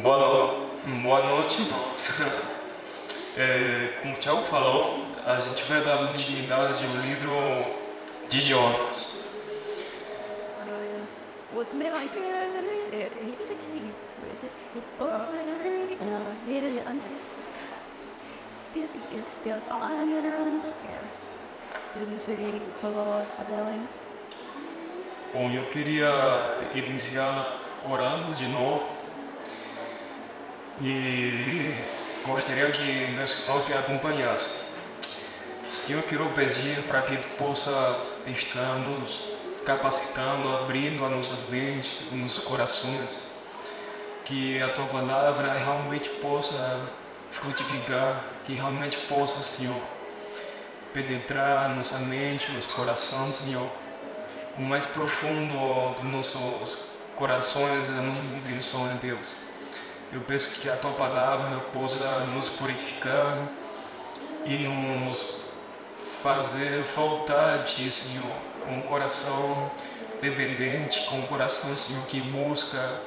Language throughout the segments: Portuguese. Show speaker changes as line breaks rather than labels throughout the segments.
Boa noite, irmãos. Como o Thiago falou, a gente vai dar continuidade ao livro de Jonas. Bom, eu queria iniciar orando de novo e gostaria que meus irmãos me acompanhassem. Senhor, eu quero pedir para que Tu possa estar nos capacitando, abrindo as nossas mentes, os nossos corações, que a Tua palavra realmente possa frutificar, que realmente possa, Senhor, penetrar nossa mente, nosso coração, Senhor, o mais profundo dos nossos corações e das nossas intenções, Deus. Eu peço que a Tua palavra possa nos purificar e nos fazer voltar a Ti, Senhor, com um coração dependente, com um coração, Senhor, que busca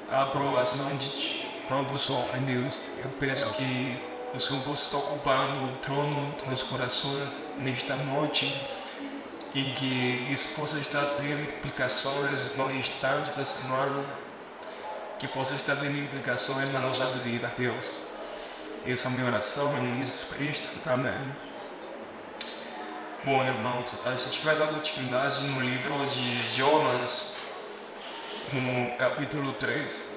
a aprovação de Ti, não do homem, Deus. Eu peço que o Senhor possa estar ocupando o trono dos nossos corações nesta noite e que isso possa estar tendo implicações no restante da semana, que possa estar tendo implicações nas nossas vidas, Deus. Essa é a minha oração em nome de Jesus Cristo. Amém. Bom, irmãos, a gente vai dar continuidade no livro de Jonas, no capítulo 3.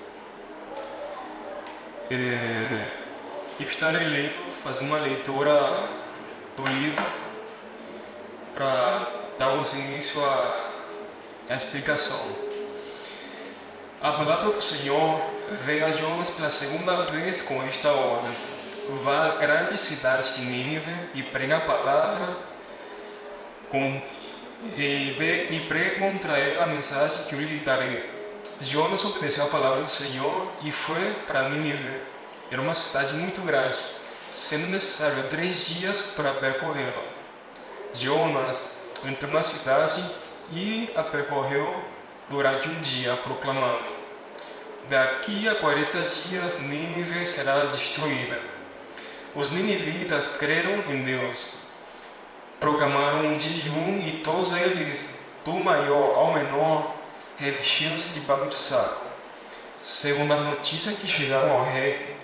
Eu estarei fazendo uma leitura do livro para darmos início à explicação. A palavra do Senhor veio a Jonas pela segunda vez com esta ordem: vá à grande cidade de Nínive e prega a palavra e pregue contra ela a mensagem que eu lhe darei. Jonas obedeceu a palavra do Senhor e foi para Nínive. Era uma cidade muito grande, sendo necessário 3 dias para percorrê-la. Jonas entrou na cidade e a percorreu durante um dia, proclamando: daqui a 40 dias Nínive será destruída. Os ninivitas creram em Deus, proclamaram um jejum e todos eles, do maior ao menor, revestiram-se de pano de saco. Segundo as notícias que chegaram ao rei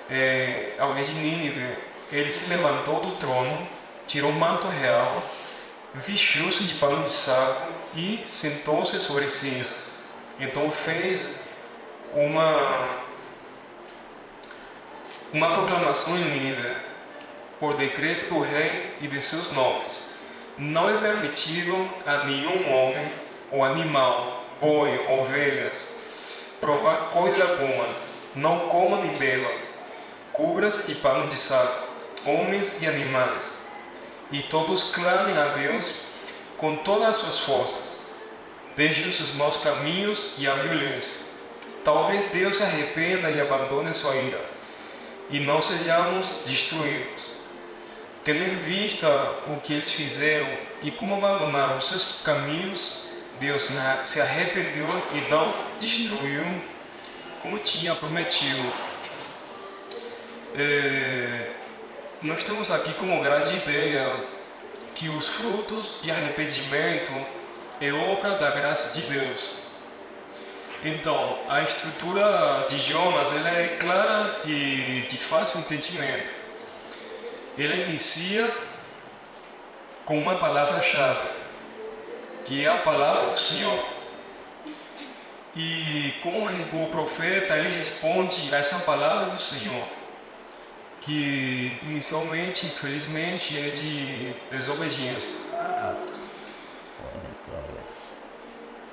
de Nínive, ele se levantou do trono, tirou o manto real, vestiu-se de pano de saco e sentou-se sobre cinza. Então fez uma proclamação em Nínive, por decreto do rei e de seus nobres: não é permitido a nenhum homem ou animal, boi, ovelhas, provar coisa alguma, não coma nem beba, cubras e pano de saco, homens e animais, e todos clamem a Deus com todas as suas forças, deixem os seus maus caminhos e a violência. Talvez Deus se arrependa e abandone sua ira, e não sejamos destruídos. Tendo em vista o que eles fizeram e como abandonaram os seus caminhos, Deus se arrependeu e não destruiu como tinha prometido. Nós temos aqui como grande ideia que os frutos de arrependimento é obra da graça de Deus. Então, a estrutura de Jonas ela é clara e de fácil entendimento. Ele inicia com uma palavra-chave, que é a palavra do Senhor. E como o profeta, ele responde a essa palavra do Senhor, que inicialmente, infelizmente, é de desobediência.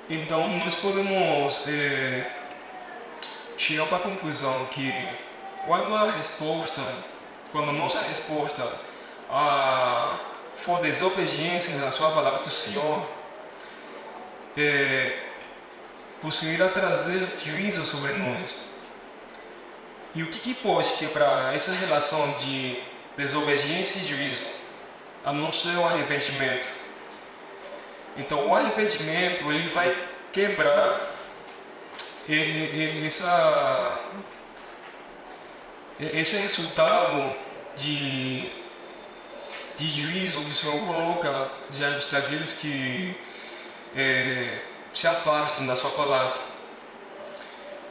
Então, nós podemos chegar para a conclusão que quando a nossa resposta for desobediência na sua palavra do Senhor, o Senhor irá trazer juízo sobre nós. E o que pode quebrar essa relação de desobediência e juízo, a não ser o arrependimento? Então, o arrependimento ele vai quebrar esse resultado de juízo que o Senhor coloca diante daqueles que se afastam da sua palavra.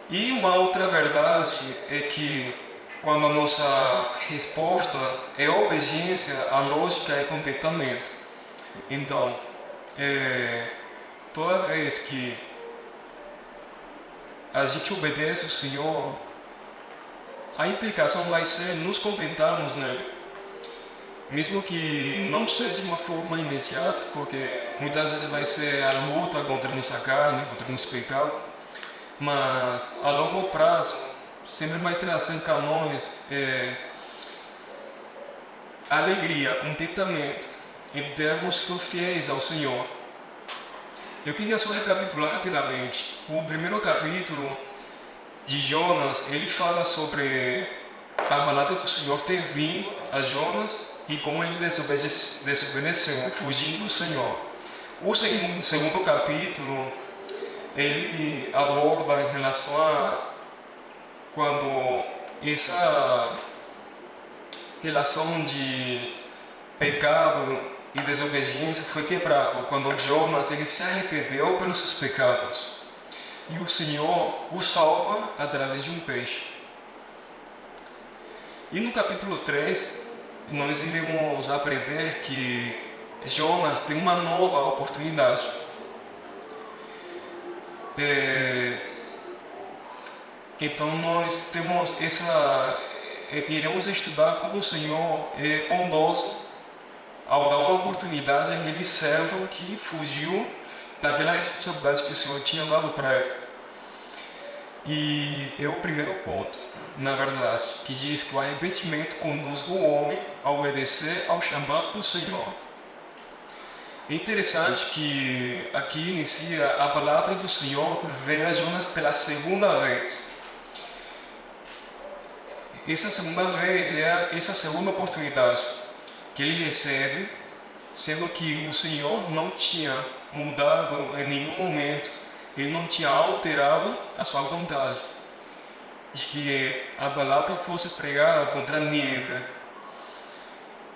E uma outra verdade é que quando a nossa resposta é obediência, a lógica é contentamento. Então, toda vez que a gente obedece o Senhor, a implicação vai ser nos contentarmos nele. Mesmo que não seja de uma forma imediata, porque muitas vezes vai ser a luta contra a nossa carne, contra o nosso pecado, mas a longo prazo sempre vai trazer para nós alegria, contentamento em termos fiéis ao Senhor. Eu queria só recapitular rapidamente. O primeiro capítulo de Jonas, ele fala sobre a palavra do Senhor ter vindo a Jonas e como ele desobedeceu, fugindo do Senhor. O segundo capítulo, ele aborda em relação a quando essa relação de pecado e desobediência foi quebrada, quando Jonas ele se arrependeu pelos seus pecados e o Senhor o salva através de um peixe. E no capítulo 3 nós iremos aprender que Jonas tem uma nova oportunidade. Então nós temos iremos estudar como o Senhor é bondoso ao dar uma oportunidade àquele servo que fugiu daquela responsabilidade que o Senhor tinha dado para ele. E é o primeiro ponto, na verdade, que diz que o arrependimento conduz o homem a obedecer ao chamado do Senhor. É interessante que aqui inicia a palavra do Senhor veio a Jonas pela segunda vez. Essa segunda vez é essa segunda oportunidade que ele recebe, sendo que o Senhor não tinha mudado em nenhum momento, ele não tinha alterado a sua vontade de que a palavra fosse pregada contra Nínive.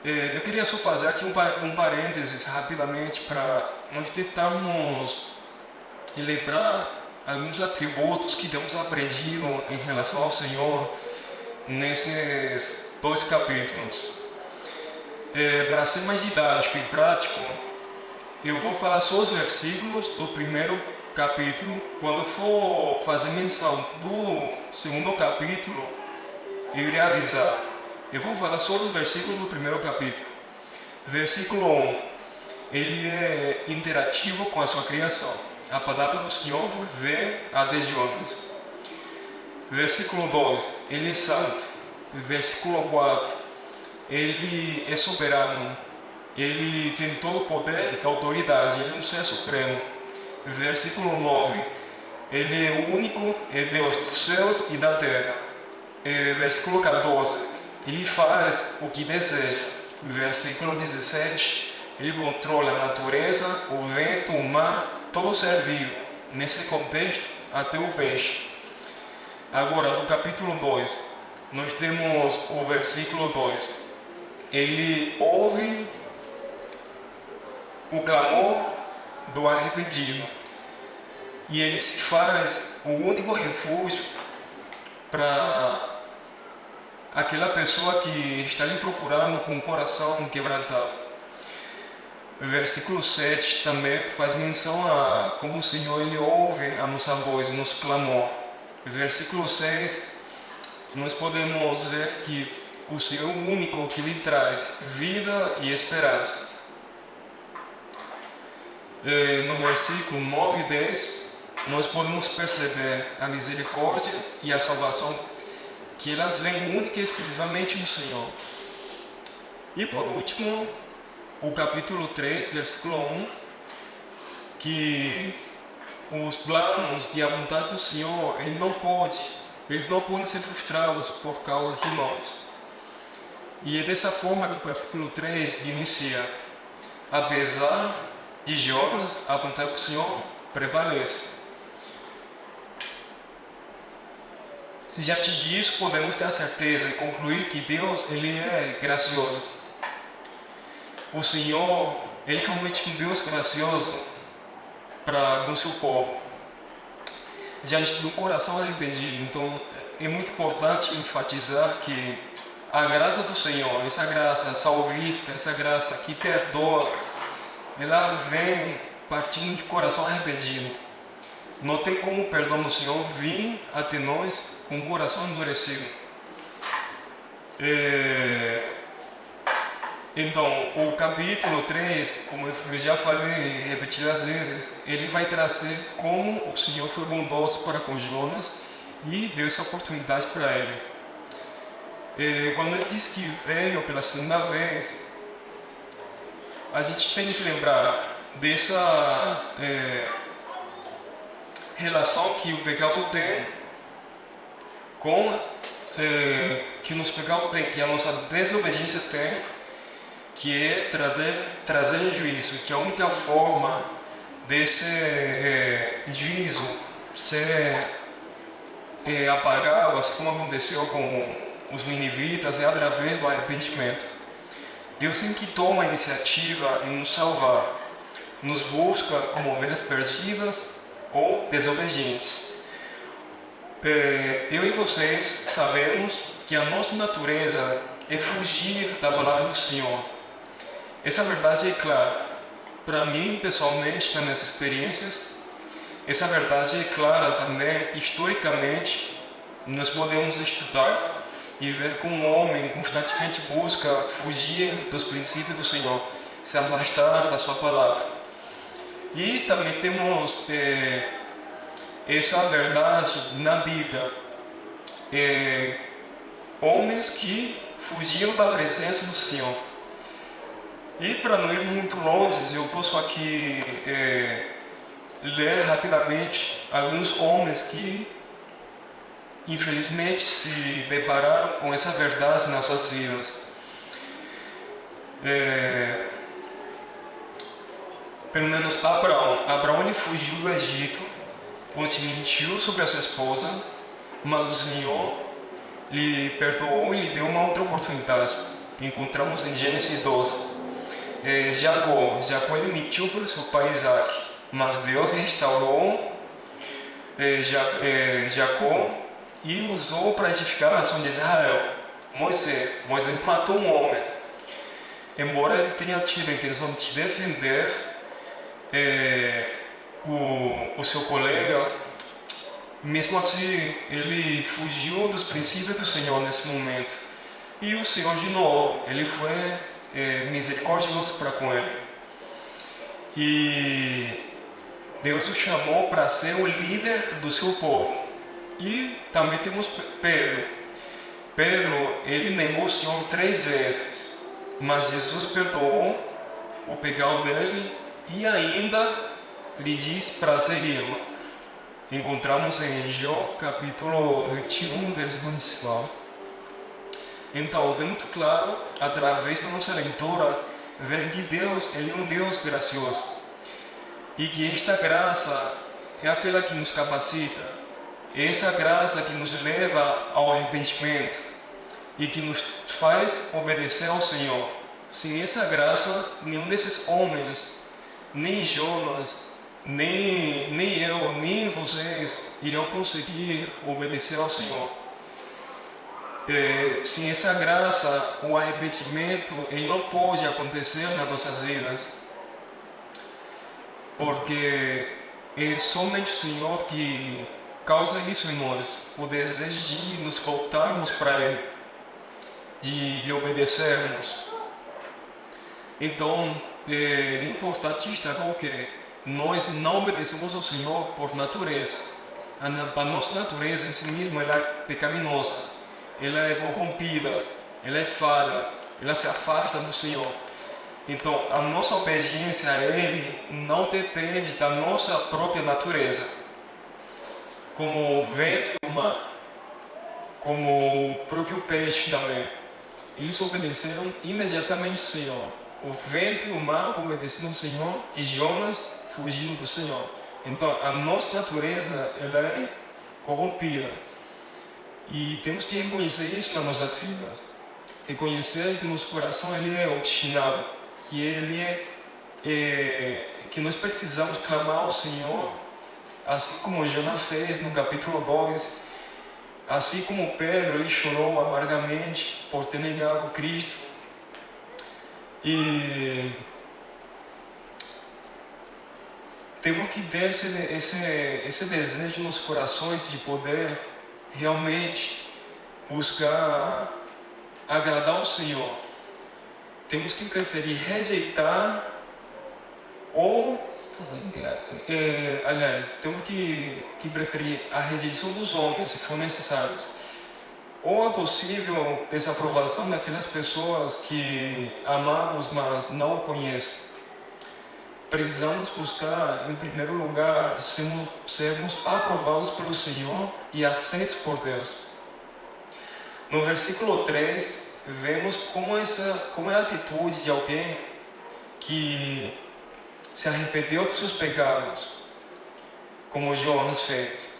Eu queria só fazer aqui um parênteses rapidamente para nós tentarmos lembrar alguns atributos que temos aprendido em relação ao Senhor nesses dois capítulos. Para ser mais didático e prático, eu vou falar só os versículos do primeiro capítulo. Quando eu for fazer menção do segundo capítulo, eu irei avisar. Eu vou falar só dos versículos do primeiro capítulo. Versículo 1, ele é interativo com a sua criação. A palavra do Senhor vem até Jonas. Versículo 2, ele é santo. Versículo 4, ele é soberano. Ele tem todo o poder e autoridade, ele é um ser supremo. Versículo 9, ele é o único Deus dos céus e da terra. Versículo 14, ele faz o que deseja. Versículo 17, ele controla a natureza, o vento, o mar, todo ser vivo. Nesse contexto, até o peixe. Agora, no capítulo 2, nós temos o versículo 2. Ele ouve o clamor do arrependido e ele se faz o único refúgio para aquela pessoa que está lhe procurando com o coração quebrantado. O versículo 7 também faz menção a como o Senhor ele ouve a nossa voz, o nosso clamor. Versículo 6, nós podemos dizer que o Senhor é o único que lhe traz vida e esperança. No versículo 9 e 10, nós podemos perceber a misericórdia e a salvação, que elas vêm única e exclusivamente do Senhor. E por último, o capítulo 3, versículo 1, que os planos e a vontade do Senhor, eles não podem ser frustrados por causa de nós. E é dessa forma que o capítulo 3 inicia. Apesar de Jonas, a vontade do Senhor prevalece. Diante disso, podemos ter a certeza e concluir que Deus, Ele é gracioso. O Senhor, Ele é realmente um Deus gracioso para com o seu povo. Diante do coração arrependido. Então, é muito importante enfatizar que a graça do Senhor, essa graça salvífica, essa graça que perdoa, ela vem partindo de coração arrependido. Não tem como o perdão do Senhor vir até nós com o coração endurecido. Então, o capítulo 3, como eu já falei repetidas vezes, ele vai trazer como o Senhor foi bondoso para com Jonas e deu essa oportunidade para ele. Quando ele diz que veio pela segunda vez, a gente tem que lembrar dessa relação que o pecado tem com que nos pecados tem, que a nossa desobediência tem, que é trazer juízo, que a única forma desse juízo ser apagado, assim como aconteceu com os ninivitas, é através do arrependimento. Deus sempre toma a iniciativa em nos salvar, nos busca como ovelhas perdidas ou desobedientes. Eu e vocês sabemos que a nossa natureza é fugir da palavra do Senhor. Essa verdade é clara. Para mim, pessoalmente, nas minhas experiências, essa verdade é clara também, historicamente. Nós podemos estudar e ver como um homem constantemente busca fugir dos princípios do Senhor, se afastar da sua palavra. E também temos essa verdade na Bíblia. Homens que fugiram da presença do Senhor. E para não ir muito longe, eu posso aqui ler rapidamente alguns homens que infelizmente se depararam com essa verdade nas suas vidas. Pelo menos Abraão ele fugiu do Egito, onde mentiu sobre a sua esposa, mas o Senhor lhe perdoou e lhe deu uma outra oportunidade. Encontramos em Gênesis 12. Jacó ele mentiu para o seu pai Isaac, mas Deus restaurou Jacó e usou para edificar a nação de Israel. Moisés matou um homem. Embora ele tenha tido a intenção de defender o seu colega, mesmo assim ele fugiu dos princípios do Senhor nesse momento. E o Senhor de novo, ele foi misericordioso para com ele. E Deus o chamou para ser o líder do seu povo. E também temos Pedro. Pedro, ele negou o Senhor 3 vezes, mas Jesus perdoou o pecado dele e ainda lhe disse para segui-lo. Encontramos em Jó, capítulo 21, versículo 19. Então, é muito claro, através da nossa leitura, ver que Deus ele é um Deus gracioso. E que esta graça é aquela que nos capacita, é essa graça que nos leva ao arrependimento e que nos faz obedecer ao Senhor. Sem essa graça, nenhum desses homens, nem Jonas, nem eu, nem vocês irão conseguir obedecer ao Senhor. Sem essa graça, o arrependimento ele não pode acontecer nas nossas vidas, porque é somente o Senhor que causa isso em nós, o desejo de nos voltarmos para Ele, de lhe obedecermos. Então, é importante destacar que nós não obedecemos ao Senhor por natureza. A nossa natureza em si mesma ela é pecaminosa, ela é corrompida, ela é falha, ela se afasta do Senhor. Então, a nossa obediência a Ele não depende da nossa própria natureza. Como o vento e o mar, como o próprio peixe também. Eles obedeceram imediatamente ao Senhor. O vento e o mar obedeceram ao Senhor e Jonas fugiu do Senhor. Então, a nossa natureza ela é corrompida. E temos que reconhecer isso nas nossas vidas. Reconhecer que nosso coração ele é obstinado, que que nós precisamos clamar ao Senhor, assim como Jonas fez no capítulo 2, assim como Pedro ele chorou amargamente por ter negado Cristo. E temos que ter esse desejo nos corações de poder realmente buscar agradar ao Senhor. Temos que preferir rejeitar aliás, temos que preferir a rejeição dos homens, se for necessário, ou a possível desaprovação daquelas pessoas que amamos, mas não o conhecem. Precisamos buscar, em primeiro lugar, sermos aprovados pelo Senhor e aceitos por Deus. No versículo 3, vemos como é a atitude de alguém que se arrependeu dos seus pecados, como Jonas fez.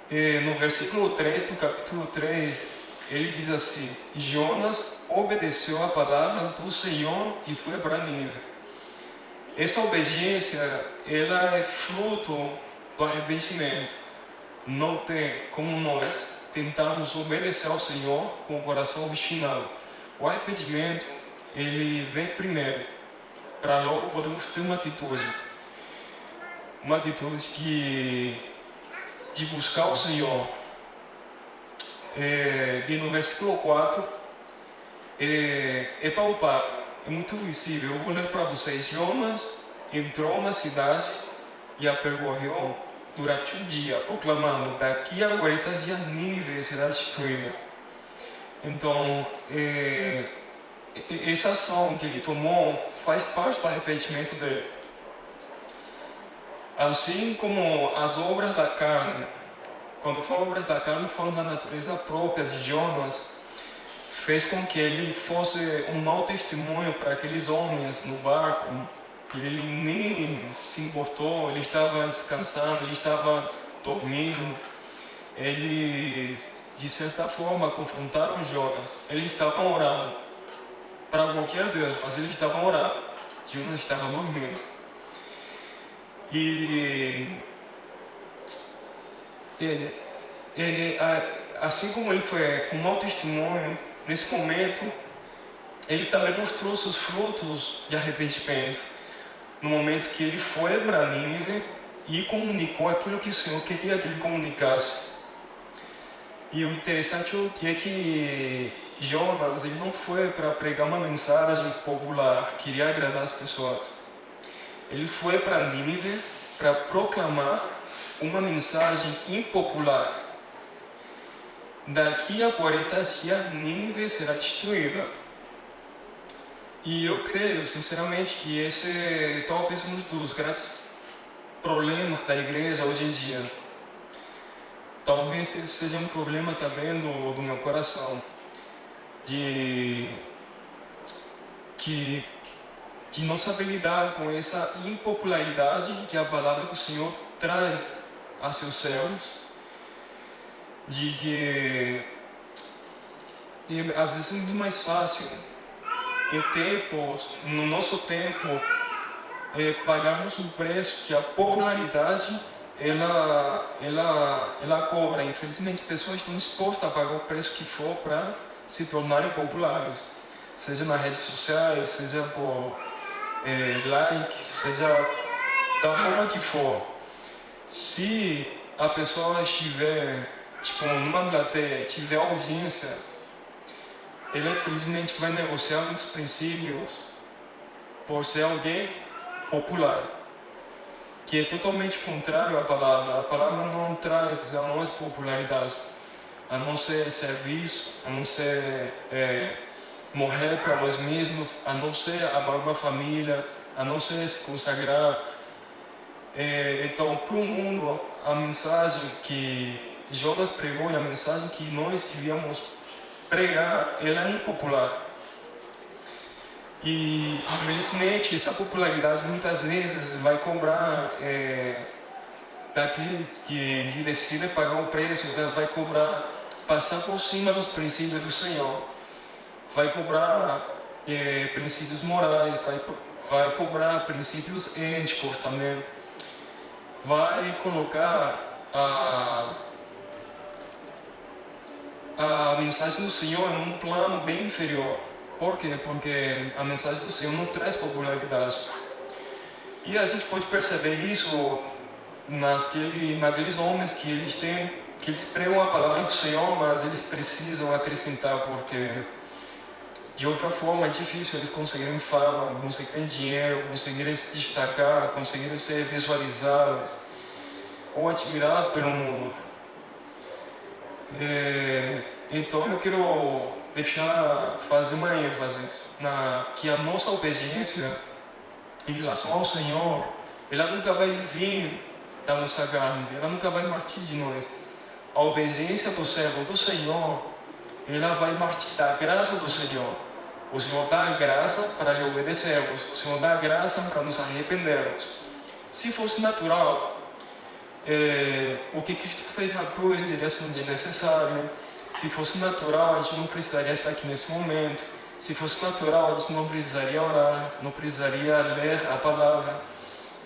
E no versículo 3 do capítulo 3, ele diz assim: Jonas obedeceu a palavra do Senhor e foi para Nínive. Essa obediência, ela é fruto do arrependimento. Não tem como nós tentarmos obedecer ao Senhor com o coração obstinado. O arrependimento, ele vem primeiro, para logo podermos ter uma atitude de buscar o Senhor. E no versículo 4 é palpável, é muito visível. Eu vou ler para vocês. Jonas entrou na cidade e a percorreu durante um dia, proclamando: daqui a 40 dias Nínive será destruída. Então, essa ação que ele tomou faz parte do arrependimento dele. Assim como as obras da carne, quando falo obras da carne, falo da natureza própria de Jonas, fez com que ele fosse um mau testemunho para aqueles homens no barco. Ele nem se importou, ele estava descansando, ele estava dormindo. Ele, de certa forma, confrontaram Jonas. Eles estavam orando para qualquer Deus, mas eles estavam orando. Jonas estava dormindo. E assim como ele foi com mau testemunho, nesse momento, ele também mostrou seus frutos de arrependimento. No momento que ele foi para Nínive e comunicou aquilo que o Senhor queria que ele comunicasse. E o interessante é que Jonas ele não foi para pregar uma mensagem popular, queria agradar as pessoas. Ele foi para Nínive para proclamar uma mensagem impopular. Daqui a 40 dias Nínive será destruída. E eu creio, sinceramente, que esse é talvez um dos grandes problemas da igreja hoje em dia. Talvez esse seja um problema também do meu coração, de não saber lidar com essa impopularidade que a palavra do Senhor traz a seus servos, de que às vezes é muito mais fácil no nosso tempo, pagarmos um preço que a popularidade ela cobra. Infelizmente, pessoas estão dispostas a pagar o preço que for para se tornarem populares, seja nas redes sociais, seja por likes, seja da forma que for. Se a pessoa estiver numa plateia, tiver audiência, ele infelizmente vai negociar muitos princípios por ser alguém popular, que é totalmente contrário à palavra. A palavra não traz a nós popularidade, a não ser serviço, a não ser morrer para nós mesmos, a não ser amar uma família, a não ser se consagrar. Então, para o mundo, a mensagem que Jonas pregou e a mensagem que nós devíamos pregar, ela é impopular. E, infelizmente, essa popularidade muitas vezes vai cobrar daqueles que decidem pagar o preço, vai cobrar passar por cima dos princípios do Senhor, vai cobrar princípios morais, vai cobrar princípios éticos também, vai colocar a mensagem do Senhor em um plano bem inferior. Por quê? Porque a mensagem do Senhor não traz popularidade. E a gente pode perceber isso naqueles homens que eles pregam a palavra do Senhor, mas eles precisam acrescentar, porque de outra forma é difícil eles conseguirem fama, conseguirem dinheiro, conseguirem se destacar, conseguirem ser visualizados ou admirados pelo mundo. Então eu quero fazer uma ênfase que a nossa obediência em relação ao Senhor, ela nunca vai vir da nossa carne, ela nunca vai partir de nós. A obediência do servo do Senhor, ela vai partir da graça do Senhor. O Senhor dá a graça para lhe obedecermos, o Senhor dá a graça para nos arrependermos. Se fosse natural, o que Cristo fez na cruz teria sido desnecessário. Se fosse natural, a gente não precisaria estar aqui nesse momento. Se fosse natural, a gente não precisaria orar, não precisaria ler a palavra.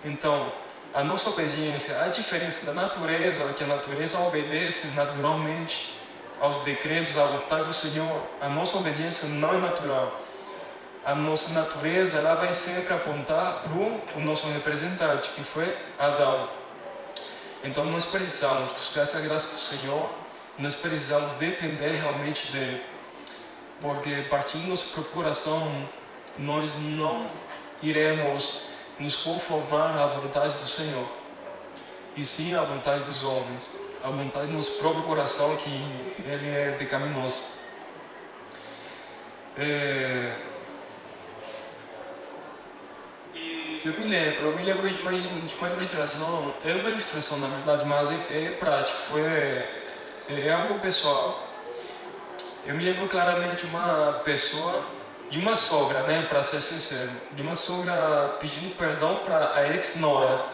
Então, a nossa obediência, a diferença da natureza, que a natureza obedece naturalmente aos decretos, à vontade do Senhor, a nossa obediência não é natural. A nossa natureza, ela vai sempre apontar para o nosso representante, que foi Adão. Então nós precisamos buscar essa graça do Senhor, nós precisamos depender realmente dele, porque partindo do nosso coração, nós não iremos nos conformar à vontade do Senhor, e sim à vontade dos homens, à vontade do nosso próprio coração, que ele é pecaminoso. E eu me lembro de uma ilustração, na verdade, mas é prático, é algo pessoal. Eu me lembro claramente de uma pessoa, de uma sogra, né, para ser sincero, de uma sogra pedindo perdão para a ex-nora.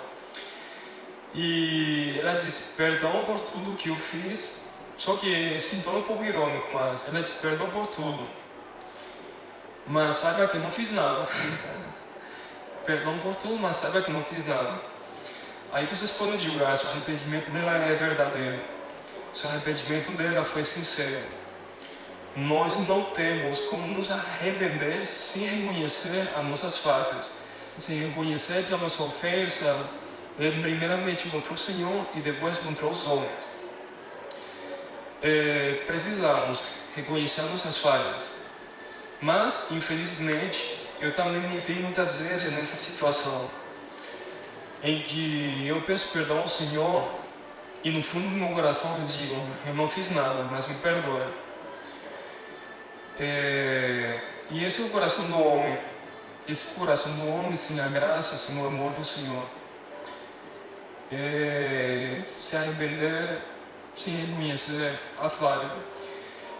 E ela disse: perdão por tudo que eu fiz, só que sinto um pouco irônico, mas ela disse: perdão por tudo, mas saiba que eu não fiz nada. Perdão por tudo, mas saiba que eu não fiz nada. Aí vocês podem julgar se o arrependimento dela é verdadeiro, se o arrependimento dela foi sincero. Nós não temos como nos arrepender sem reconhecer as nossas falhas, sem reconhecer que a nossa ofensa é primeiramente contra o Senhor e depois contra os homens. Precisamos reconhecer as nossas falhas, mas infelizmente eu também me vi muitas vezes nessa situação em que eu peço perdão ao Senhor e no fundo do meu coração eu digo: eu não fiz nada, mas me perdoe. E esse é o coração do homem. Esse coração do homem sem a graça, sem o amor do Senhor. Se arrepender sem reconhecer a falha.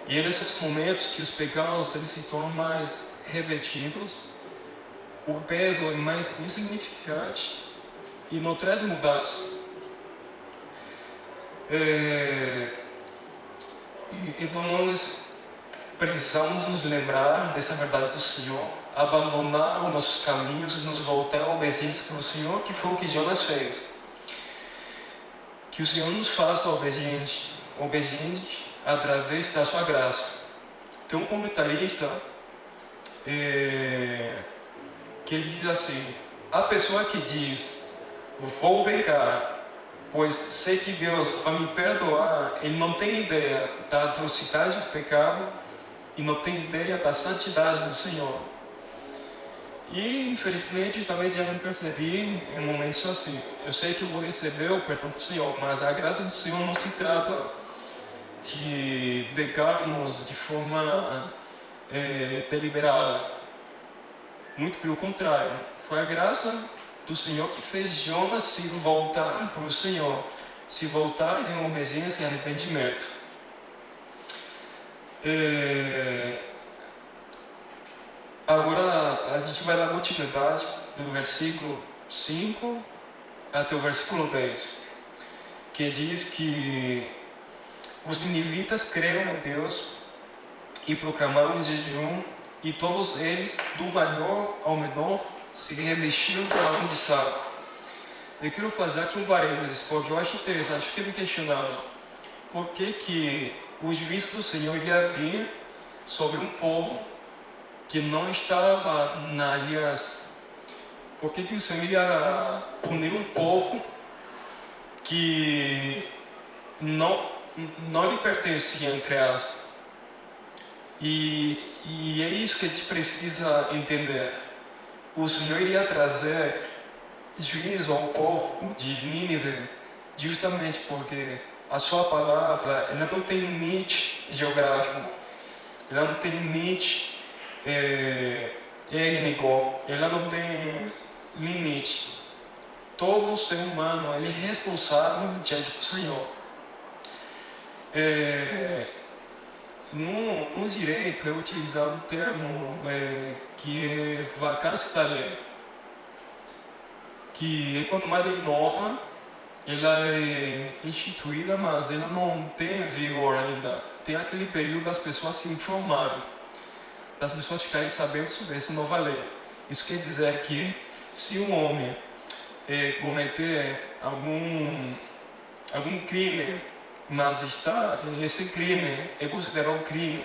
E é nesses momentos que os pecados eles se tornam mais repetidos, o peso é mais insignificante e não traz mudança. Então nós precisamos nos lembrar dessa verdade do Senhor, abandonar os nossos caminhos e nos voltar à obediência para o Senhor, que foi o que Jonas fez. Que o Senhor nos faça obediente através da sua graça. Tem um comentarista que ele diz assim: a pessoa que diz vou pecar, pois sei que Deus vai me perdoar, ele não tem ideia da atrocidade do pecado e não tem ideia da santidade do Senhor. E infelizmente também já me percebi em momentos assim. Eu sei que eu vou receber o perdão do Senhor, mas a graça do Senhor não se trata de pecarmos de forma deliberada. Muito pelo contrário, foi a graça do Senhor que fez Jonas se voltar para o Senhor, se voltar em obediência e arrependimento. Agora a gente vai dar continuidade do versículo 5 até o versículo 10, que diz que os ninivitas creram em Deus e proclamaram um jejum, e todos eles, do maior ao menor, se revestiram com lã de saco. Eu quero fazer aqui um parênteses, porque eu acho interessante, fiquei me questionando por que o juízo do Senhor ia vir sobre um povo que não estava na aliança. Por que o Senhor ia punir um povo que não lhe pertencia, entre aspas? E é isso que a gente precisa entender. O Senhor iria trazer juízo ao povo de Nínive, justamente porque a sua palavra ela não tem limite geográfico, ela não tem limite étnico, ela não tem limite. Todo ser humano ele é responsável diante do Senhor. No direito é utilizado um termo que é vacância da lei, que é quando uma lei nova ela é instituída, mas ela não tem vigor ainda. Tem aquele período das pessoas se informarem, das pessoas ficarem sabendo sobre essa nova lei. Isso quer dizer que se um homem cometer algum crime, mas esse crime é considerado um crime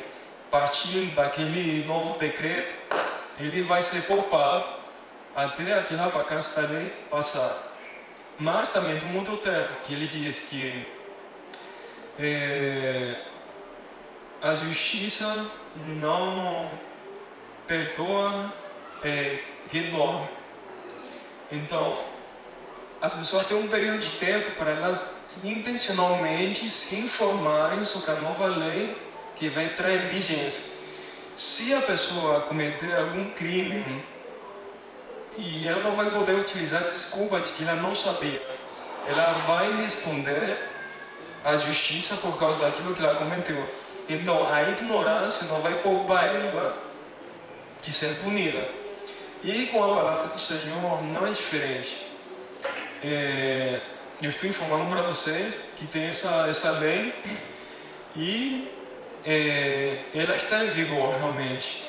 partindo daquele novo decreto, ele vai ser poupado até aquela vacância da lei passar. Mas também tem um outro termo que ele diz que a justiça não perdoa, que dorme. Então, as pessoas têm um período de tempo para elas intencionalmente se informarem sobre a nova lei que vai entrar em vigência. Se a pessoa cometer algum crime, e ela não vai poder utilizar a desculpa de que ela não sabia, ela vai responder à justiça por causa daquilo que ela cometeu. Então, a ignorância não vai poupar ela de ser punida. E com a palavra do Senhor não é diferente. Eu estou informando para vocês que tem essa lei e ela está em vigor realmente.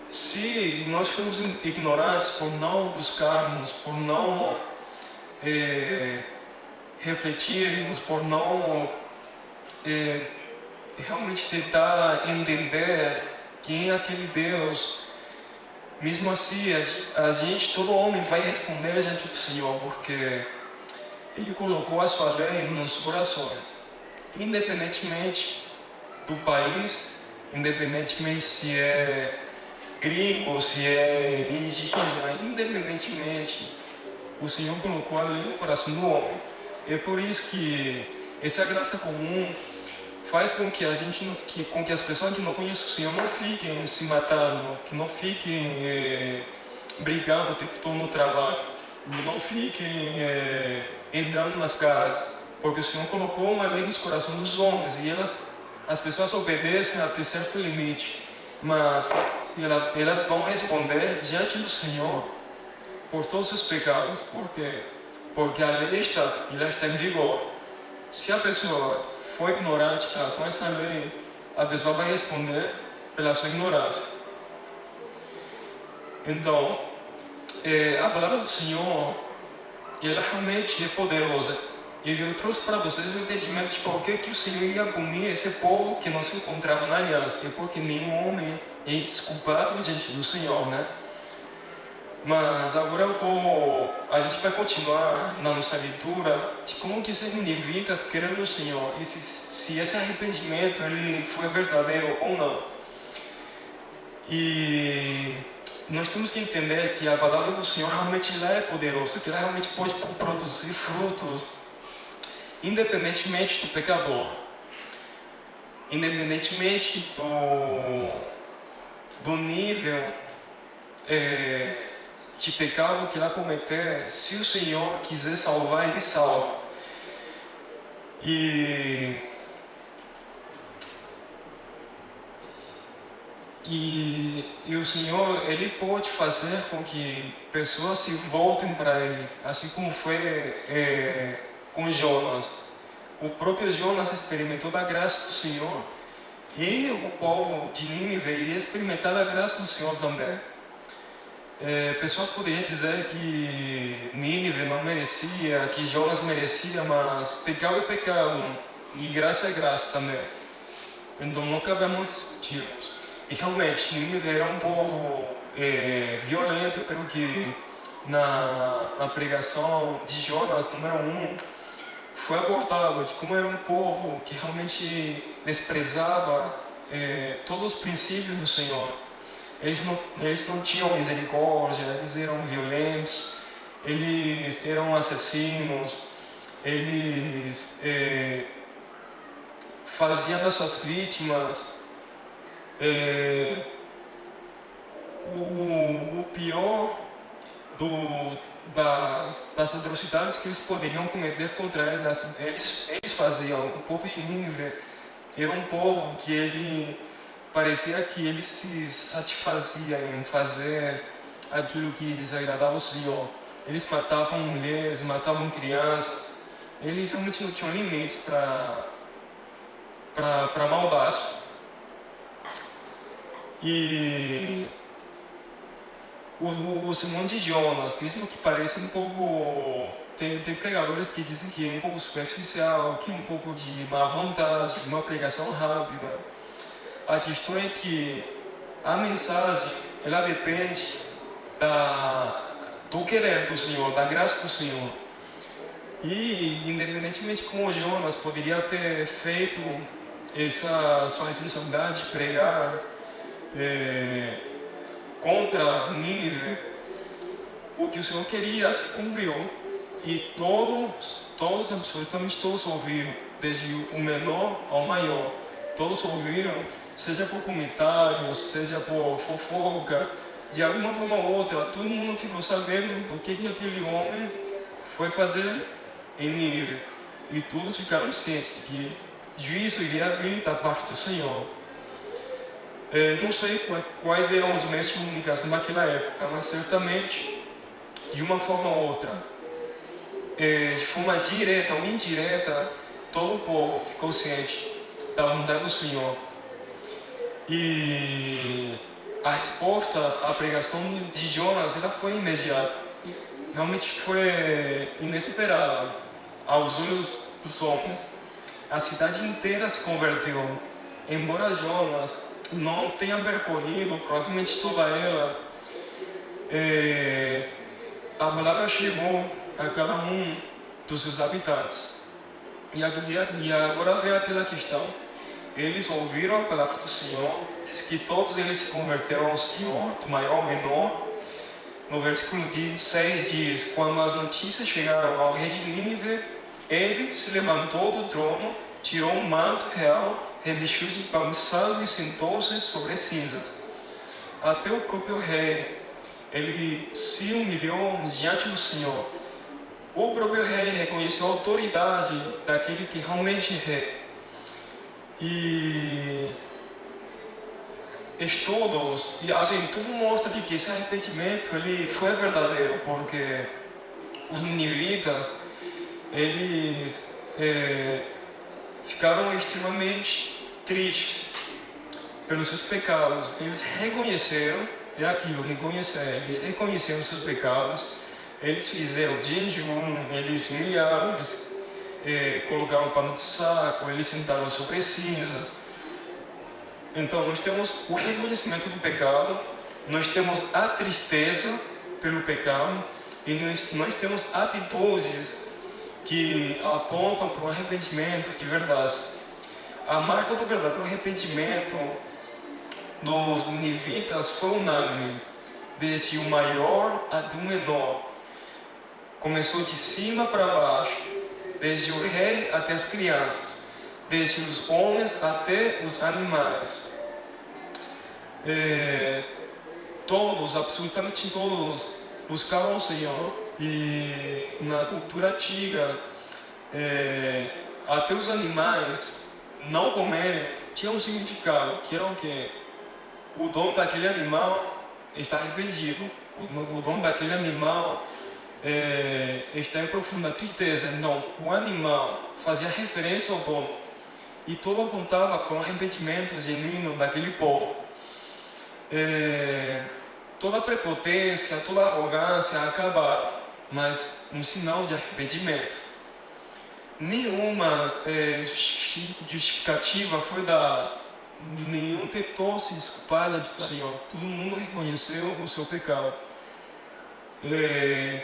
Se nós formos ignorantes por não buscarmos, por não refletirmos, por não realmente tentar entender quem é aquele Deus, mesmo assim a gente, todo homem vai responder diante do Senhor, porque Ele colocou a sua lei nos corações, independentemente do país, independentemente se é gringo, se é indígena, independentemente, o Senhor colocou a lei no coração do homem. É por isso que essa graça comum faz com que as pessoas que não conhecem o Senhor não fiquem se matando, que não fiquem brigando o tempo todo no trabalho, não fiquem entrando nas casas, porque o Senhor colocou uma lei nos corações dos homens e as pessoas obedecem até certo limite, mas elas vão responder diante do Senhor por todos os pecados, porque a lei está em vigor. Se a pessoa for ignorante em relação a essa lei, a pessoa vai responder pela sua ignorância. Então, a palavra do Senhor, ela realmente é poderosa. E eu trouxe para vocês o entendimento de por que o Senhor ia punir esse povo que não se encontrava na aliança. E porque nenhum homem é indesculpável diante do Senhor, né? Mas agora a gente vai continuar na nossa leitura de como que esses ninivitas querem o Senhor, e se esse arrependimento ele foi verdadeiro ou não. E nós temos que entender que a palavra do Senhor realmente ela é poderosa, que ela realmente pode produzir frutos, independentemente do pecador, independentemente do nível de pecado que ela cometer. Se o Senhor quiser salvar, Ele salva. E o Senhor, Ele pode fazer com que pessoas se voltem para Ele, assim como foi com Jonas. o próprio Jonas experimentou da graça do Senhor, e o povo de Nínive iria experimentar da graça do Senhor também. Pessoas poderiam dizer que Nínive não merecia, que Jonas merecia, mas pecado é pecado, e graça é graça também. Então não cabemos discutirmos. E realmente, Nínive era um povo violento. Eu creio que na pregação de Jonas, número 1, foi abordado de como era um povo que realmente desprezava todos os princípios do Senhor. Eles não tinham misericórdia, eles eram violentos, eles eram assassinos, eles faziam das suas vítimas o pior das atrocidades que eles poderiam cometer contra eles. Eles faziam. O povo de Nínive era um povo que parecia que ele se satisfazia em fazer aquilo que desagradava o Senhor. Eles matavam mulheres, matavam crianças. Eles realmente não tinham limites para maldade. E o sermão de Jonas, mesmo que pareça um pouco... Tem pregadores que dizem que é um pouco superficial, que é um pouco de má vontade, uma pregação rápida. A questão é que a mensagem, ela depende do querer do Senhor, da graça do Senhor. E, independentemente como Jonas poderia ter feito essa sua responsabilidade de pregar contra Nínive, o que o Senhor queria se cumpriu. E todos, absolutamente todos ouviram, desde o menor ao maior. Todos ouviram, seja por comentários, seja por fofoca, de alguma forma ou outra, todo mundo ficou sabendo do que aquele homem foi fazer em Nínive. E todos ficaram cientes de que juízo iria vir da parte do Senhor. Não sei quais eram os meios de comunicação naquela época, mas certamente, de uma forma ou outra, de forma direta ou indireta, todo o povo ficou ciente da vontade do Senhor. E a resposta à pregação de Jonas, ela foi imediata. Realmente foi inesperada aos olhos dos homens. A cidade inteira se converteu. Embora Jonas não tenha percorrido provavelmente toda ela, a palavra chegou a cada um dos seus habitantes. E agora vem aquela questão. Eles ouviram a palavra do Senhor, diz que todos eles se converteram ao Senhor, do maior ao menor. No versículo 6 diz: quando as notícias chegaram ao rei de Nínive, ele se levantou do trono, tirou um manto real, revestiu-se de pano de sangue e sentou-se sobre cinzas. Até o próprio rei, ele se humilhou diante do Senhor. O próprio rei reconheceu a autoridade daquele que realmente é rei. E estudos, e assim, tudo mostra que esse arrependimento ele foi verdadeiro, porque os ninivitas, eles ficaram extremamente tristes pelos seus pecados. Eles reconheceram, eles reconheceram os seus pecados, eles fizeram jejum, eles se humilharam, eles colocaram pano de saco, eles sentaram sobre cinzas. Então nós temos o reconhecimento do pecado, nós temos a tristeza pelo pecado, e nós temos atitudes que apontam para o arrependimento de verdade. A marca do verdadeiro arrependimento dos ninivitas foi unânime, desde o maior até o menor. Começou de cima para baixo, desde o rei até as crianças, desde os homens até os animais. Todos, absolutamente todos, buscavam o Senhor. E na cultura antiga, até os animais não comerem tinha um significado, que era o quê? O dono daquele animal está arrependido. O dono daquele animal está em profunda tristeza. Então, o animal fazia referência ao dono e tudo apontava para um arrependimento genuíno daquele povo. Toda a prepotência, toda a arrogância acabaram, mas um sinal de arrependimento. Nenhuma justificativa foi dada, nenhum tentou se desculpar diante do Senhor. Todo mundo reconheceu o seu pecado. E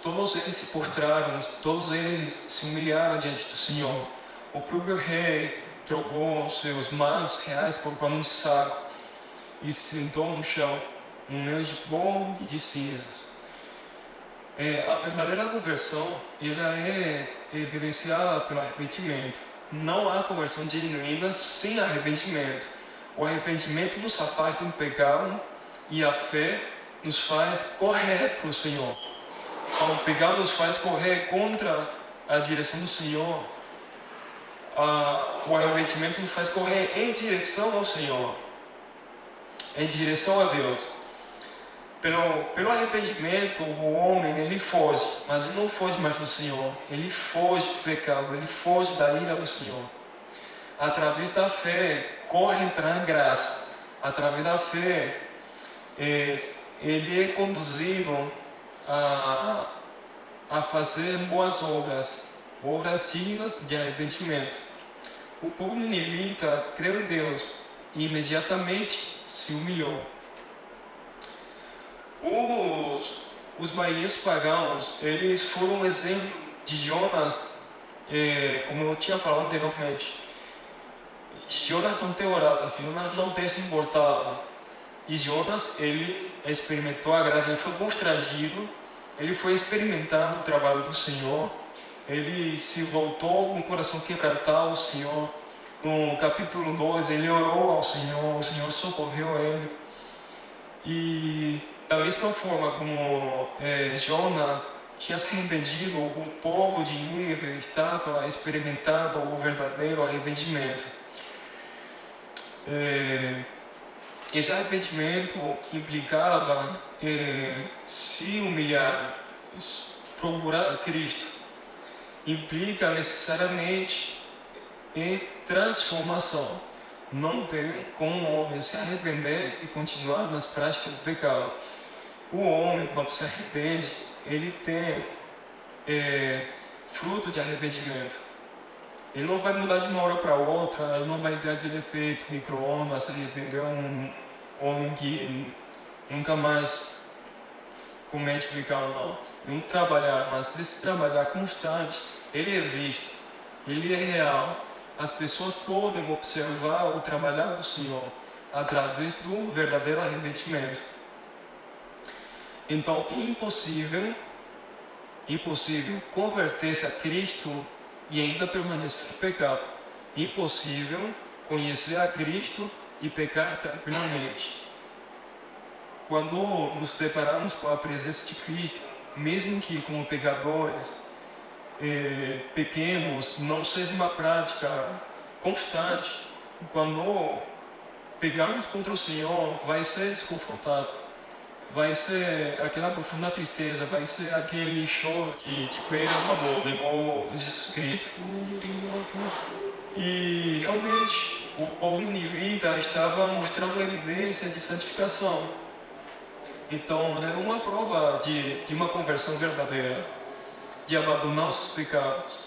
todos eles se prostraram, todos eles se humilharam diante do Senhor. O próprio rei trocou seus mantos reais por pano de saco e se sentou no chão, num meio de pó e de cinzas. A verdadeira conversão ela é evidenciada pelo arrependimento. Não há conversão genuína sem arrependimento. O arrependimento nos afasta do pecado e a fé nos faz correr para o Senhor. O pecado nos faz correr contra a direção do Senhor. O arrependimento nos faz correr em direção ao Senhor, em direção a Deus. Pelo arrependimento, o homem ele foge, mas ele não foge mais do Senhor. Ele foge do pecado, ele foge da ira do Senhor. Através da fé, corre para a graça. Através da fé, ele é conduzido a fazer boas obras dignas de arrependimento. O povo ninivita creu em Deus e imediatamente se humilhou. Os marinheiros pagãos, eles foram um exemplo de Jonas, como eu tinha falado anteriormente. Jonas não tem orado, Jonas não tem se importado. E Jonas, ele experimentou a graça, ele foi constrangido, ele foi experimentando o trabalho do Senhor, ele se voltou com o coração quebrantado ao Senhor. No capítulo 2, ele orou ao Senhor, o Senhor socorreu ele. E da mesma forma como Jonas tinha se arrependido, o povo de Nínive estava experimentando o verdadeiro arrependimento. Esse arrependimento que implicava se humilhar, procurar a Cristo, implica necessariamente em transformação. Não tem como o homem se arrepender e continuar nas práticas do pecado. O homem, quando se arrepende, ele tem fruto de arrependimento. Ele não vai mudar de uma hora para outra, ele não vai entrar de efeito micro-ondas, se arrepender um homem que nunca mais comete pecado, não. Não trabalhar, mas esse trabalhar constante, ele é visto, ele é real. As pessoas podem observar o trabalhar do Senhor através do verdadeiro arrependimento. Então, impossível converter-se a Cristo e ainda permanecer no pecado. Impossível conhecer a Cristo e pecar tranquilamente. Quando nos deparamos com a presença de Cristo, mesmo que como pecadores, pequemos, não seja uma prática constante. Quando pegarmos contra o Senhor, vai ser desconfortável, vai ser aquela profunda tristeza, vai ser aquele choro de perda do amor, igual Jesus Cristo. E realmente o povo ninivita estava mostrando a evidência de santificação. Então era uma prova de uma conversão verdadeira, de abandonar os seus pecados.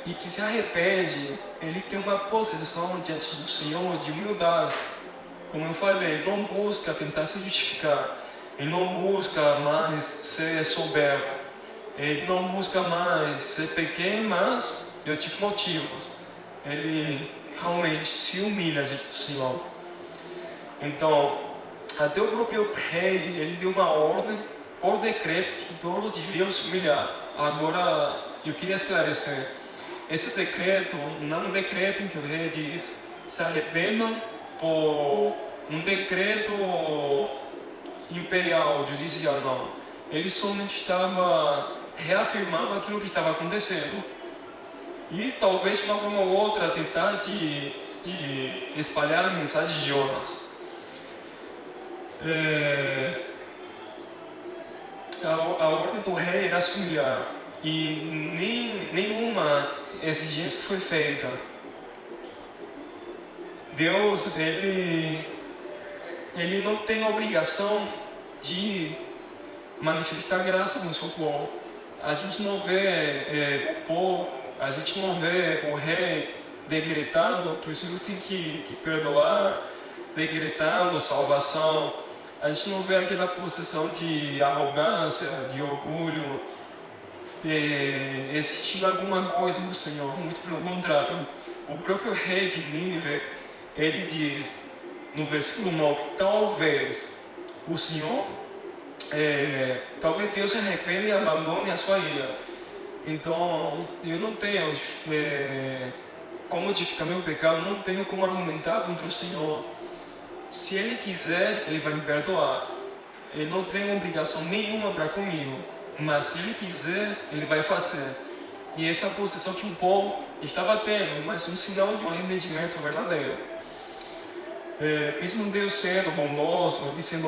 E que se arrepende, ele tem uma posição diante do Senhor de humildade. Como eu falei, ele não busca tentar se justificar, ele não busca mais ser soberbo, ele não busca mais ser pequeno, mas eu tive motivos. Ele realmente se humilha diante do Senhor. Então, até o próprio rei, ele deu uma ordem por decreto que todos deviam se humilhar. Agora, eu queria esclarecer, esse decreto não é um decreto em que o rei diz se arrependam por um decreto imperial, judicial, não. Ele somente estava reafirmando aquilo que estava acontecendo. E talvez de uma forma ou outra tentar de espalhar a mensagem de Jonas. enquanto o rei era se humilhar e nenhuma exigência foi feita, Deus, ele não tem a obrigação de manifestar graça no seu povo. A gente não vê o povo, a gente não vê o rei decretando que o Senhor tem que perdoar, decretando salvação. A gente não vê aquela posição de arrogância, de orgulho, existindo alguma coisa do Senhor. Muito pelo contrário, o próprio rei de Nínive, ele diz no versículo 9, talvez o Senhor, talvez Deus se arrependa e abandone a sua ira. Então, eu não tenho como justificar meu pecado, não tenho como argumentar contra o Senhor. Se Ele quiser, Ele vai me perdoar. Ele não tem obrigação nenhuma para comigo, mas se Ele quiser, Ele vai fazer. E essa é a posição que o povo estava tendo, mas um sinal de um arrependimento verdadeiro. Mesmo Deus sendo bondoso e sendo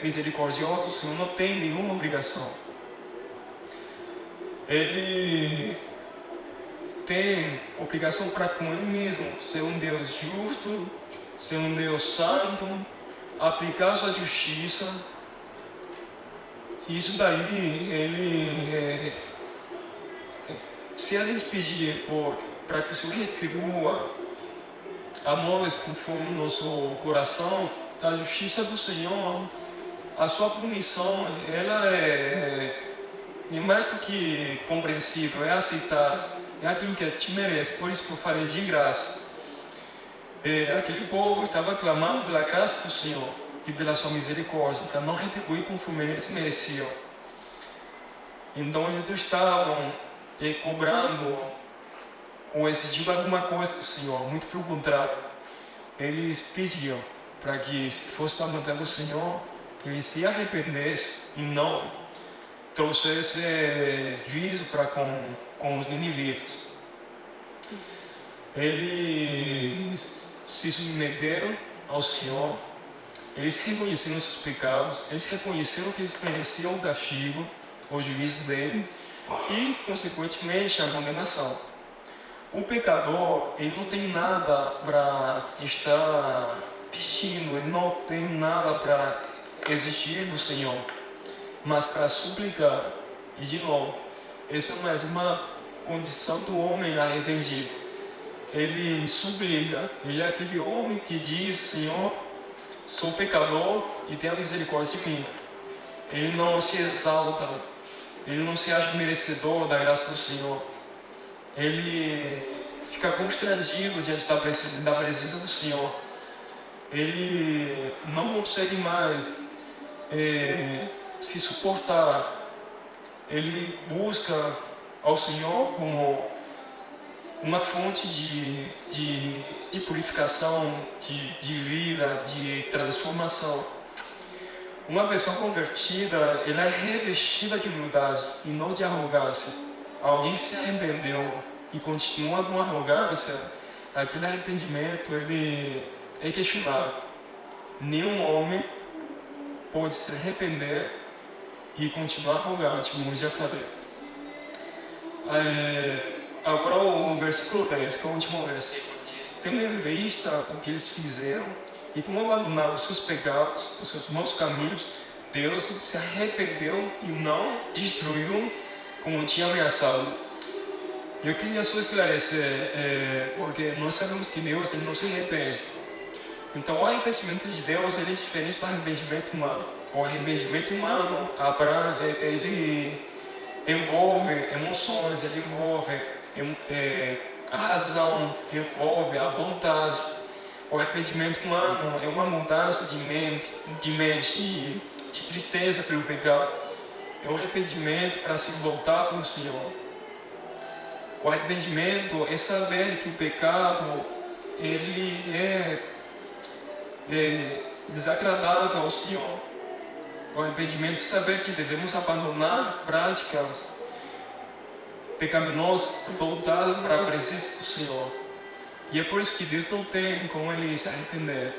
misericordioso, o Senhor não tem nenhuma obrigação. Ele tem obrigação para com Ele mesmo, ser um Deus justo, ser um Deus santo, aplicar sua justiça. Isso daí, se a gente pedir para que o Senhor retribua a nós conforme o nosso coração, a justiça do Senhor, a sua punição, ela é mais do que compreensível, é aceitar, é aquilo que te merece. Por isso que eu falei de graça. Aquele povo estava clamando pela graça do Senhor e pela sua misericórdia, para não retribuir conforme eles mereciam. Então eles não estavam cobrando ou exigindo alguma coisa do Senhor, muito pelo contrário. Eles pediam para que, se fosse da vontade do Senhor, eles se arrependessem e não trouxesse juízo para com os ninivitas. Eles se submeteram ao Senhor, eles reconheceram seus pecados, eles reconheceram que eles mereciam o castigo, o juízo dele e, consequentemente, a condenação. O pecador, ele não tem nada para estar pedindo, ele não tem nada para exigir do Senhor, mas para suplicar. E de novo, essa é mais uma condição do homem arrependido. Ele suplica, ele é aquele homem que diz: Senhor, sou pecador e tenha misericórdia de mim. Ele não se exalta, ele não se acha merecedor da graça do Senhor. Ele fica constrangido diante da presença do Senhor. Ele não consegue mais se suportar. Ele busca ao Senhor como uma fonte de purificação, de vida, de transformação. Uma pessoa convertida, ela é revestida de humildade e não de arrogância. Alguém que se arrependeu e continua com arrogância, aquele arrependimento, ele é questionável. Nenhum homem pode se arrepender e continuar arrogante, como eu já falei. Agora o versículo 10, que é o último versículo, diz: tendo em vista o que eles fizeram e como abandonaram os seus pecados, os seus maus caminhos, Deus se arrependeu e não destruiu como tinha ameaçado. Eu queria só esclarecer, porque nós sabemos que Deus ele não se arrepende. Então o arrependimento de Deus ele é diferente do arrependimento humano. O arrependimento humano, ele envolve emoções, ele envolve a razão, envolve a vontade. O arrependimento humano é uma mudança de mente, de tristeza pelo pecado. É um arrependimento para se voltar para o Senhor. O arrependimento é saber que o pecado ele é desagradável ao Senhor. O arrependimento é saber que devemos abandonar práticas pecaminosas, voltar para a presença do Senhor. E é por isso que Deus não tem como ele se arrepender.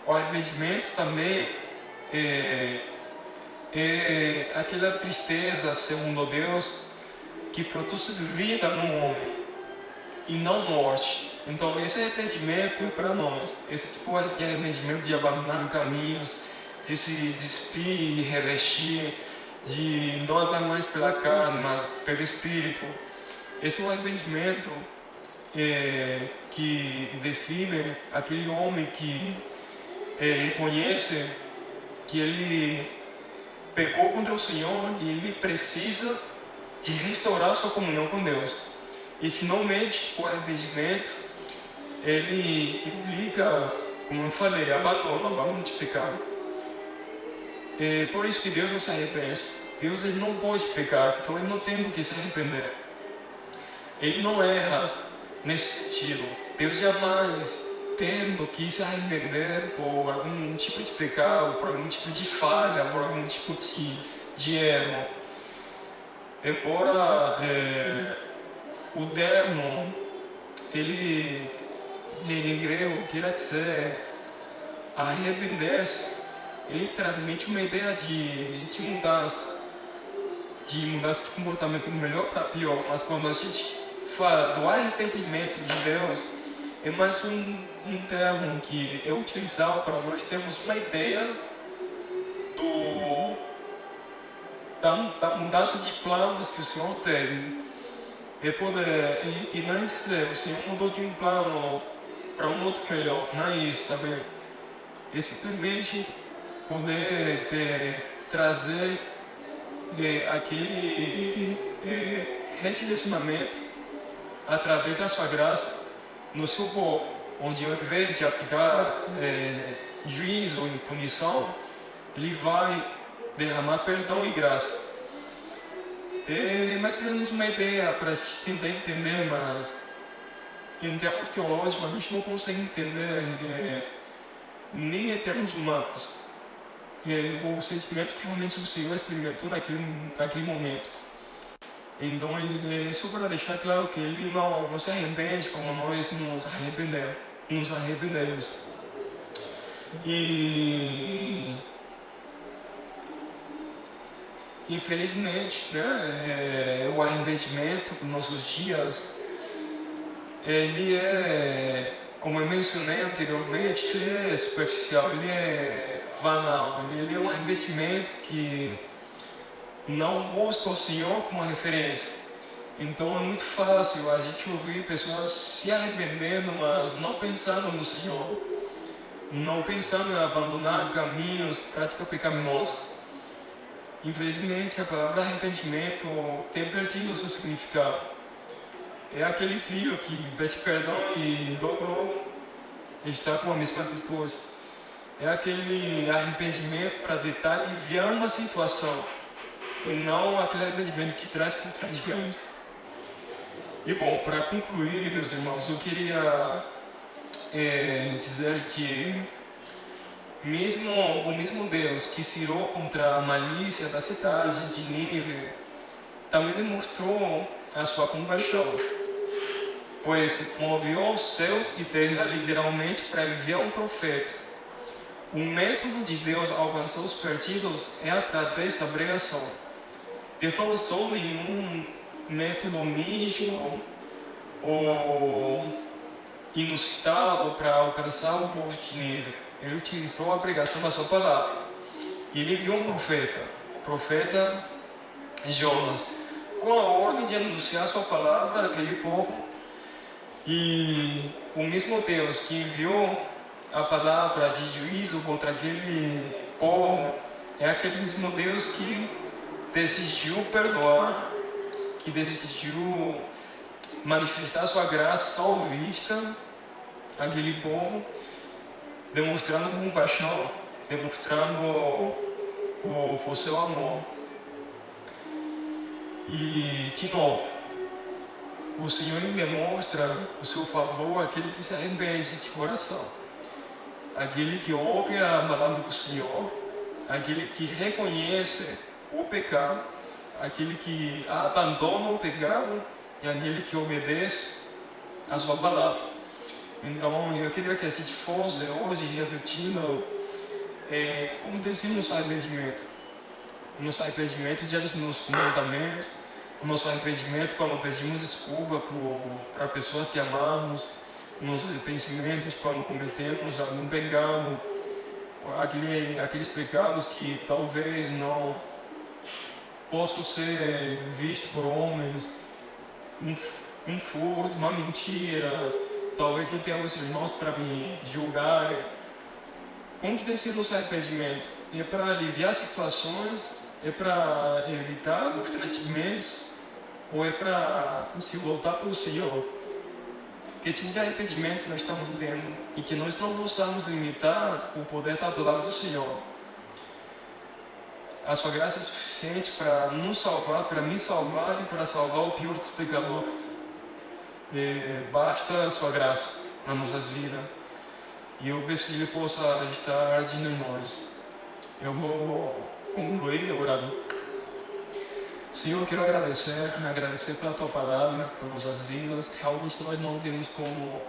O arrependimento também é aquela tristeza, segundo Deus, que produz vida no homem e não morte. Então esse arrependimento para nós, esse tipo de arrependimento de abandonar caminhos, de se despir e revestir, de não andar mais pela carne, mas pelo Espírito. Esse é um arrependimento que define aquele homem que reconhece que ele pecou contra o Senhor e ele precisa de restaurar sua comunhão com Deus. E finalmente o arrependimento ele implica, como eu falei, abandono de pecado. Por isso que Deus não se arrepende. Deus ele não pode pecar, então ele não tem do que se arrepender. Ele não erra nesse sentido. Deus jamais tendo que se arrepender por algum tipo de pecado, por algum tipo de falha, por algum tipo de erro. Embora o termo, ele em grego quer dizer arrepender-se, ele transmite uma ideia de mudança de comportamento do melhor para pior. Mas quando a gente fala do arrependimento de Deus, é mais um termo que é utilizado para nós termos uma ideia da mudança de planos que o Senhor teve. E não é dizer, o Senhor mudou de um plano para um outro melhor, não é isso também. É simplesmente poder trazer aquele redirecionamento através da sua graça no seu povo, onde ao invés de aplicar juízo e punição, ele vai derramar perdão e graça. É mais ou menos uma ideia para a gente tentar entender, mas em termos teológicos a gente não consegue entender nem em termos humanos o sentimento que realmente o Senhor experimentou naquele momento. Então, só para deixar claro que ele não se arrepende como nós nos arrependemos. E infelizmente, né, o arrependimento dos nossos dias, ele como eu mencionei anteriormente, ele é superficial, ele é banal, ele é um arrependimento que não busca o Senhor como referência. Então é muito fácil a gente ouvir pessoas se arrependendo, mas não pensando no Senhor, não pensando em abandonar caminhos, práticas pecaminosas. Infelizmente, a palavra arrependimento tem perdido o seu significado. É aquele filho que pede perdão e logo está com a mesma atitude. É aquele arrependimento para tentar aliviar uma situação, e não aquele arrependimento que traz constrangimento. E bom, para concluir, meus irmãos, eu queria dizer que o mesmo Deus que se irou contra a malícia da cidade de Nínive também demonstrou a sua compaixão, pois moveu os céus e terra literalmente para enviar um profeta. O método de Deus alcançar os perdidos é através da pregação. Deus não usou nenhum método místico ou inusitado para alcançar o povo de Nínive. Ele utilizou a pregação da sua palavra. E ele enviou um profeta, o profeta Jonas, com a ordem de anunciar a sua palavra àquele povo. E o mesmo Deus que enviou a palavra de juízo contra aquele povo é aquele mesmo Deus que decidiu perdoar, que decidiu manifestar sua graça salvífica àquele povo, demonstrando compaixão, demonstrando o seu amor. E, de novo, o Senhor demonstra o seu favor àquele que se arrepende de coração, aquele que ouve a palavra do Senhor, aquele que reconhece o pecado, aquele que abandona o pecado e aquele que obedece a sua palavra. Então, eu queria que a gente fosse hoje refletindo como tem sido o nosso arrependimento, o nosso arrependimento diante dos nossos mandamentos, o nosso arrependimento quando pedimos desculpa para pessoas que amamos, o nosso arrependimento quando cometemos algum pecado, aqueles pecados que talvez não possam ser vistos por homens, um furto, uma mentira, talvez não tenha os irmãos para me julgar. Como que deve ser o nosso arrependimento? É para aliviar situações? É para evitar constrangimentos? Ou é para se voltar para o Senhor? Que tipo de arrependimento nós estamos tendo? E que nós não possamos limitar o poder da palavra do Senhor. A sua graça é suficiente para nos salvar, para me salvar e para salvar o pior dos pecadores. Basta a sua graça na nossa vida. E eu peço que Ele possa estar agindo em nós. Eu vou concluir orando. Senhor, eu quero agradecer pela Tua palavra, por nossas vidas. Realmente nós não temos como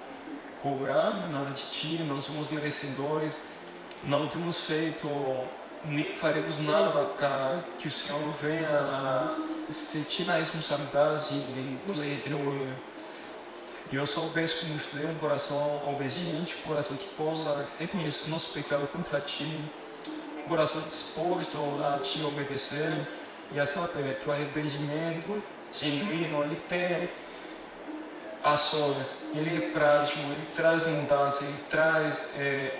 cobrar nada de Ti, não somos merecedores, não temos feito, nem faremos nada para que o Senhor venha a sentir a responsabilidade de nos retribuir. E eu só peço que nos dê um coração obediente, um coração que possa reconhecer o nosso pecado contra Ti, um coração disposto a Te obedecer, e assim que o arrependimento genuíno, ele tem ações, ele é prático, ele traz mudança, ele traz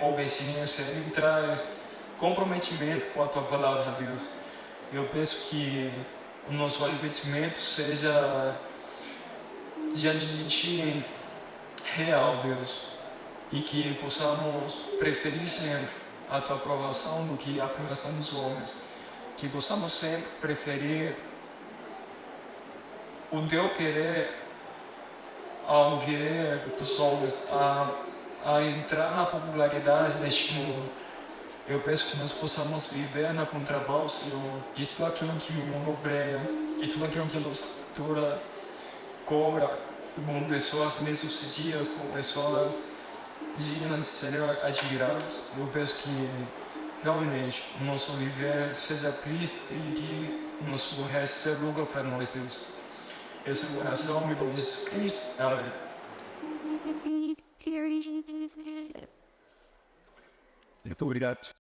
obediência, ele traz comprometimento com a Tua palavra, Deus. Eu peço que o nosso arrependimento seja diante de Ti real, Deus, e que possamos preferir sempre a Tua aprovação do que a aprovação dos homens, que possamos sempre preferir o Teu querer ao querer dos homens, a entrar na popularidade deste mundo. Eu peço que nós possamos viver na contramão, Senhor, de tudo aquilo que o mundo prega, de tudo aquilo que a nossa cultura cobra, com pessoas bem-sucedidas, com pessoas dignas de serem admiradas. Eu peço que realmente o nosso viver seja Cristo e que o nosso resto seja lucro para nós, Deus. Essa é a oração, meu nome de Jesus Cristo. Amém.
Muito obrigado.